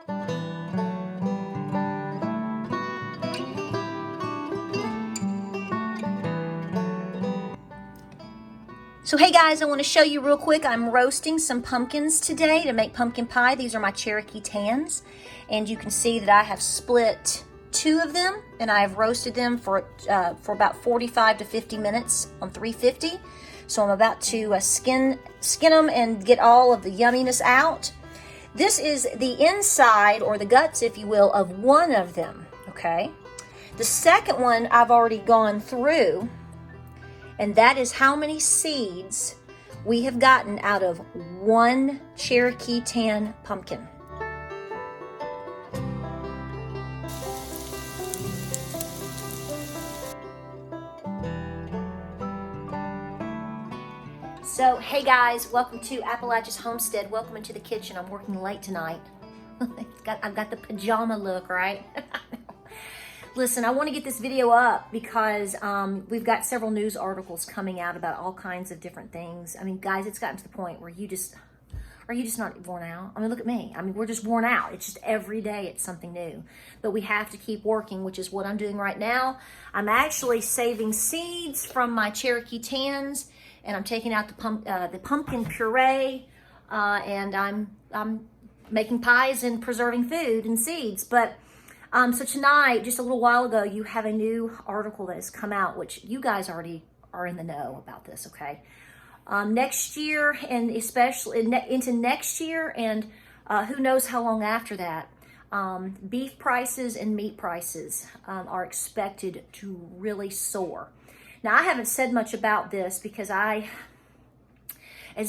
So hey guys, I want to show you real quick. I'm roasting some pumpkins today to make pumpkin pie. These are my Cherokee tans, and you can see that I have split 2 of them, and I've roasted them for about 45 to 50 minutes on 350. So I'm about to skin them and get all of the yumminess out. This is the inside, or the guts, if you will, of one of them. Okay. The second one I've already gone through. And that is how many seeds we have gotten out of one Cherokee tan pumpkin. So, hey guys, welcome to Appalachia's Homestead. Welcome into the kitchen. I'm working late tonight. I've got the pajama look, right? Listen, I want to get this video up because we've got several news articles coming out about all kinds of different things. I mean, guys, it's gotten to the point where are you just not worn out? I mean, look at me. I mean, we're just worn out. It's just every day it's something new. But we have to keep working, which is what I'm doing right now. I'm actually saving seeds from my Cherokee tans, and I'm taking out the pumpkin puree, and I'm making pies and preserving food and seeds. But so tonight, just a little while ago, you have a new article that has come out, which you guys already are in the know about this, okay? Next year, and especially into next year, and who knows how long after that, beef prices and meat prices are expected to really soar. Now, I haven't said much about this because as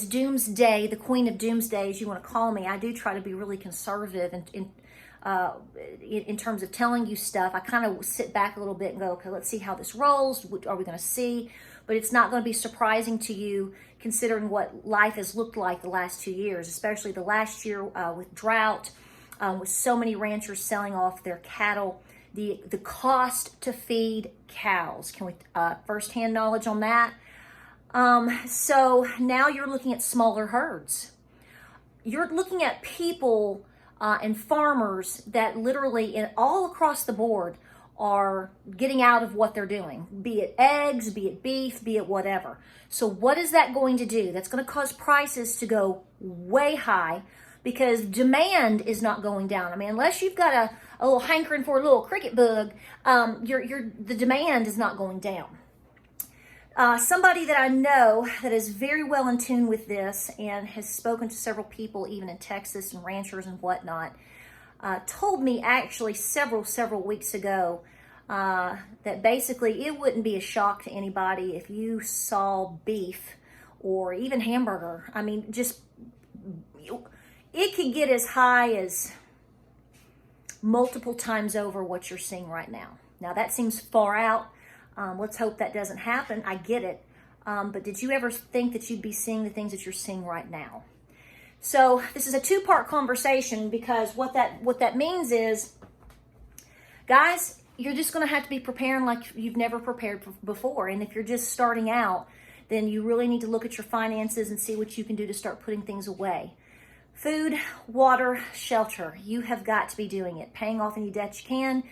doomsday, the queen of doomsday, as you want to call me, I do try to be really conservative in terms of telling you stuff. I kind of sit back a little bit and go, okay, let's see how this rolls. What are we going to see? But it's not going to be surprising to you considering what life has looked like the last 2 years, especially the last year with drought, with so many ranchers selling off their cattle, the cost to feed cows. Can we firsthand knowledge on that? So now you're looking at smaller herds. You're looking at people and farmers that literally all across the board are getting out of what they're doing, be it eggs, be it beef, be it whatever. So what is that going to do? That's going to cause prices to go way high because demand is not going down. I mean, unless you've got a little hankering for a little cricket bug, the demand is not going down. Somebody that I know that is very well in tune with this and has spoken to several people, even in Texas and ranchers and whatnot, told me actually several weeks ago that basically it wouldn't be a shock to anybody if you saw beef or even hamburger. I mean, just it could get as high as multiple times over what you're seeing right now. Now that seems far out. Let's hope that doesn't happen. I get it. But did you ever think that you'd be seeing the things that you're seeing right now? So this is a 2-part conversation because what that means is, guys, you're just going to have to be preparing like you've never prepared before. And if you're just starting out, then you really need to look at your finances and see what you can do to start putting things away. Food, water, shelter. You have got to be doing it. Paying off any debt you can.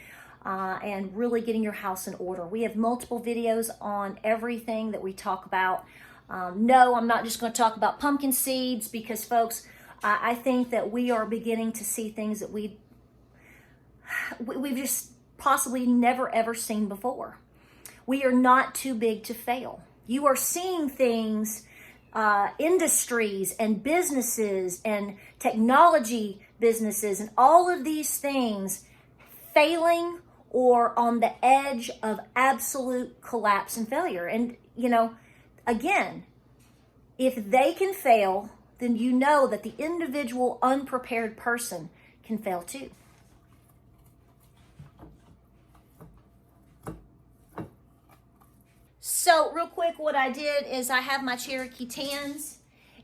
And really getting your house in order. We have multiple videos on everything that we talk about. No, I'm not just going to talk about pumpkin seeds because, folks, I think that we are beginning to see things that we've just possibly never, ever seen before. We are not too big to fail. You are seeing things, industries and businesses and technology businesses and all of these things failing or on the edge of absolute collapse and failure. And, you know, again, if they can fail, then you know that the individual unprepared person can fail too. So real quick, what I did is I have my Cherokee tans,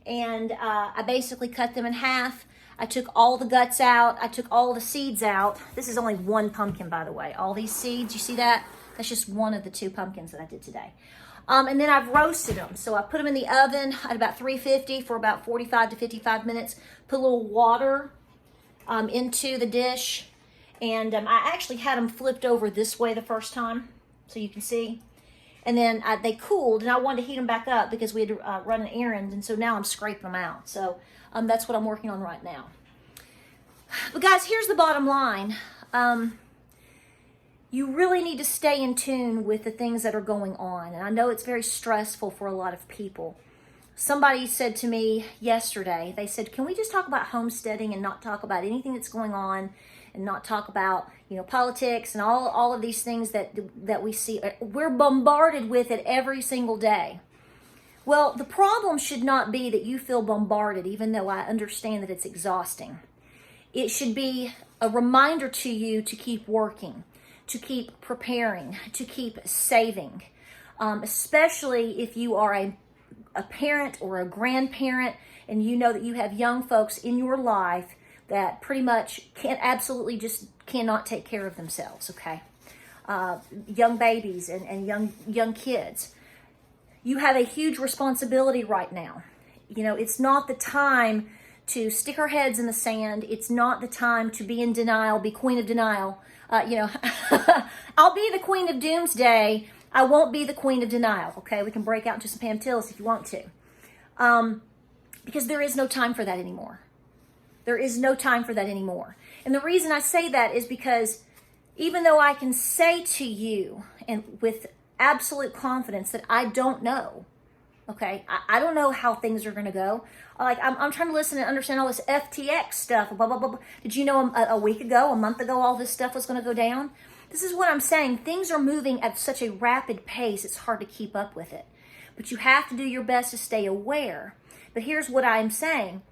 and I basically cut them in half. I took all the guts out. I took all the seeds out. This is only one pumpkin, by the way. All these seeds, you see that? That's just one of the 2 pumpkins that I did today. And then I've roasted them. So I put them in the oven at about 350 for about 45 to 55 minutes. Put a little water into the dish. And I actually had them flipped over this way the first time, so you can see. And then they cooled, and I wanted to heat them back up because we had to run an errand, and so now I'm scraping them out. So that's what I'm working on right now. But guys, here's the bottom line. You really need to stay in tune with the things that are going on. And I know it's very stressful for a lot of people. Somebody said to me yesterday, they said, can we just talk about homesteading and not talk about anything that's going on, and not talk about, politics and all of these things that we see. We're bombarded with it every single day. Well, the problem should not be that you feel bombarded, even though I understand that it's exhausting. It should be a reminder to you to keep working, to keep preparing, to keep saving, especially if you are a parent or a grandparent and you know that you have young folks in your life that pretty much cannot take care of themselves, okay? Young babies and young kids. You have a huge responsibility right now. It's not the time to stick our heads in the sand. It's not the time to be in denial, be queen of denial. I'll be the queen of doomsday. I won't be the queen of denial, okay? We can break out into some Pam Tillis if you want to. Because there is no time for that anymore. There is no time for that anymore. And the reason I say that is because even though I can say to you, and with absolute confidence, that I don't know, okay? I don't know how things are going to go. Like, I'm trying to listen and understand all this FTX stuff, blah, blah, blah, blah. Did you know a week ago, a month ago, all this stuff was going to go down? This is what I'm saying. Things are moving at such a rapid pace, it's hard to keep up with it. But you have to do your best to stay aware. But here's what I'm saying.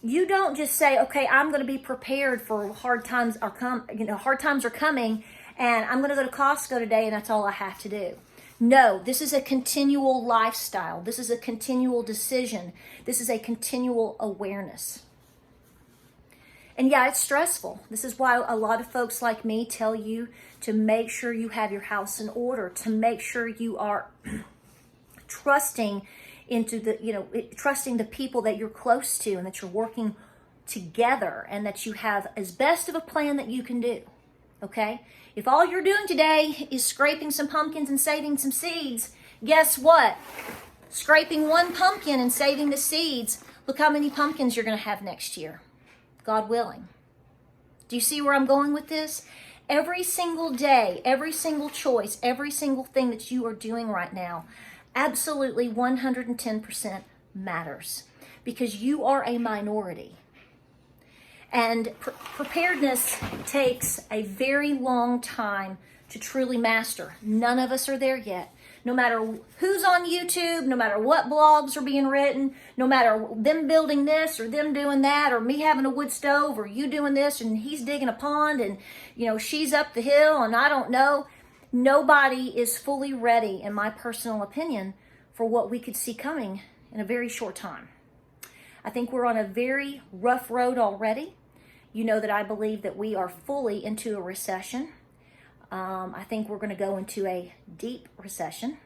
You don't just say, okay, I'm going to be prepared for hard times are coming, and I'm going to go to Costco today, and that's all I have to do. No, this is a continual lifestyle. This is a continual decision. This is a continual awareness. And yeah, it's stressful. This is why a lot of folks like me tell you to make sure you have your house in order, to make sure you are trusting trusting the people that you're close to and that you're working together, and that you have as best of a plan that you can do. Okay? If all you're doing today is scraping some pumpkins and saving some seeds, guess what? Scraping one pumpkin and saving the seeds, look how many pumpkins you're going to have next year. God willing. Do you see where I'm going with this? Every single day, every single choice, every single thing that you are doing right now, absolutely 110% matters, because you are a minority. And preparedness takes a very long time to truly master. None of us are there yet. No matter who's on YouTube, no matter what blogs are being written, no matter them building this or them doing that, or me having a wood stove, or you doing this and he's digging a pond and, she's up the hill and I don't know. Nobody is fully ready, in my personal opinion, for what we could see coming in a very short time. I think we're on a very rough road already. You know that I believe that we are fully into a recession. I think we're going to go into a deep recession.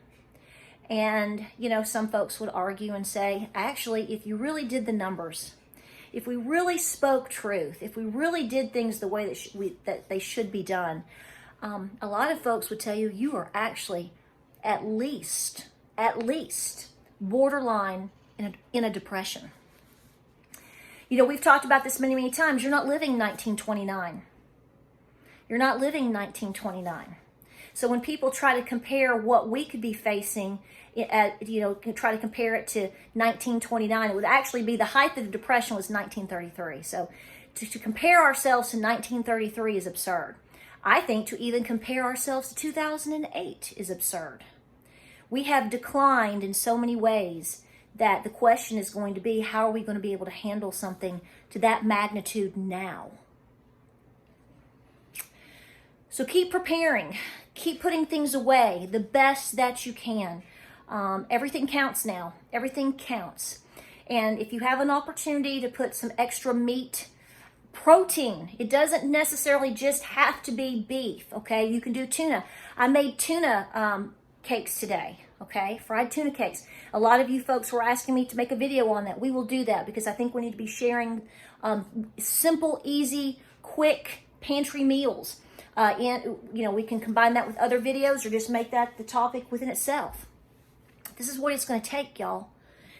And, some folks would argue and say, actually, if you really did the numbers, if we really spoke truth, if we really did things the way that they should be done, a lot of folks would tell you, you are actually at least borderline in a depression. We've talked about this many, many times. You're not living 1929. You're not living 1929. So when people try to compare what we could be facing, try to compare it to 1929, it would actually be the height of the Depression was 1933. So to compare ourselves to 1933 is absurd. I think to even compare ourselves to 2008 is absurd. We have declined in so many ways that the question is going to be, how are we going to be able to handle something to that magnitude now? So keep preparing. Keep putting things away the best that you can. Everything counts now. Everything counts. And if you have an opportunity to put some extra meat, protein, it doesn't necessarily just have to be beef, okay? You can do tuna. I made tuna cakes today, okay? Fried tuna cakes. A lot of you folks were asking me to make a video on that. We will do that because I think we need to be sharing simple, easy, quick pantry meals. And, you know, we can combine that with other videos or just make that the topic within itself. This is what it's going to take, y'all.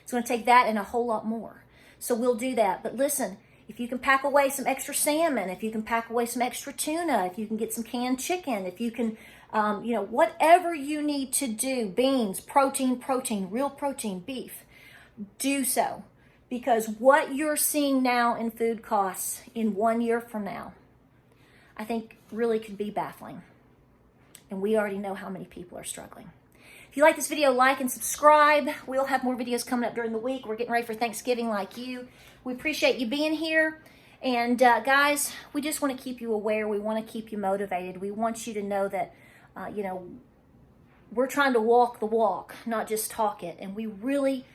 It's going to take that and a whole lot more. So we'll do that. But listen, if you can pack away some extra salmon, if you can pack away some extra tuna, if you can get some canned chicken, if you can, you know, whatever you need to do, beans, protein, real protein, beef, do so. Because what you're seeing now in food costs in 1 year from now, I think really could be baffling. And we already know how many people are struggling. If you like this video, like and subscribe. We'll have more videos coming up during the week. We're getting ready for Thanksgiving like you. We appreciate you being here. And guys, we just want to keep you aware. We want to keep you motivated. We want you to know that, you know, we're trying to walk the walk, not just talk it. And we really,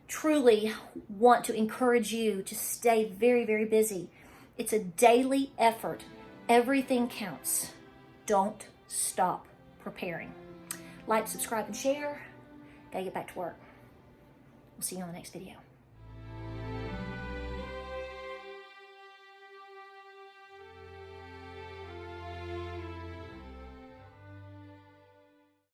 truly want to encourage you to stay very, very busy. It's a daily effort. Everything counts. Don't stop preparing. Like, subscribe, and share. Gotta get back to work. We'll see you on the next video.